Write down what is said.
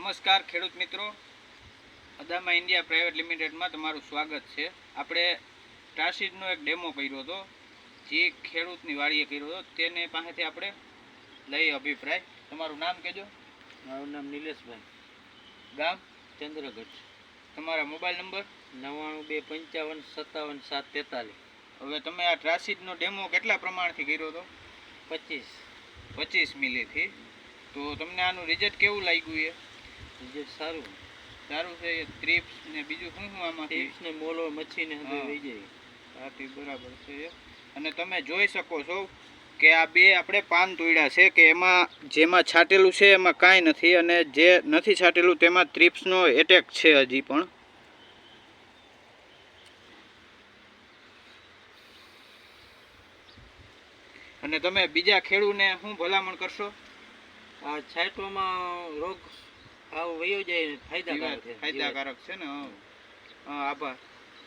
નમસ્કાર ખેડૂત મિત્રો, અદામા ઇન્ડિયા પ્રાઇવેટ લિમિટેડમાં તમારું સ્વાગત છે. આપણે ટ્રાસીડનો એક ડેમો કર્યો હતો, જે ખેડૂતની વાડીએ કર્યો હતો, તેને પાસેથી આપણે લઈ અભિપ્રાય. તમારું નામ કહેજો. મારું નામ નિલેશભાઈ, ગામ ચંદ્રગઢ. તમારા મોબાઈલ નંબર 9255575743. હવે તમે આ ટ્રાસીડનો ડેમો કેટલા પ્રમાણથી કર્યો હતો? 25 મિલીથી. તો તમને આનું રિઝલ્ટ કેવું લાગ્યું? રિઝલ્ટ સારું છે. ત્રિપ્સ ને બીજું શું શું આમાં? ટીપ્સ ને મોલો મચ્છી ને બધું વહી જાય. સાથી બરાબર છે. અને તમે જોઈ શકો છો કે આ બે આપણે પાન તોડ્યા છે કે એમાં જેમાં છાંટેલું છે એમાં કાંઈ નથી, અને જે નથી છાંટેલું તેમાં ત્રિપ્સનો એટેક છે હજી પણ. અને તમે બીજા ખેડૂતને શું ભલામણ કરશો? આ છાંટવામાં રોગ આવો વયો જાય, ફાયદાકારક છે. ને. આભાર.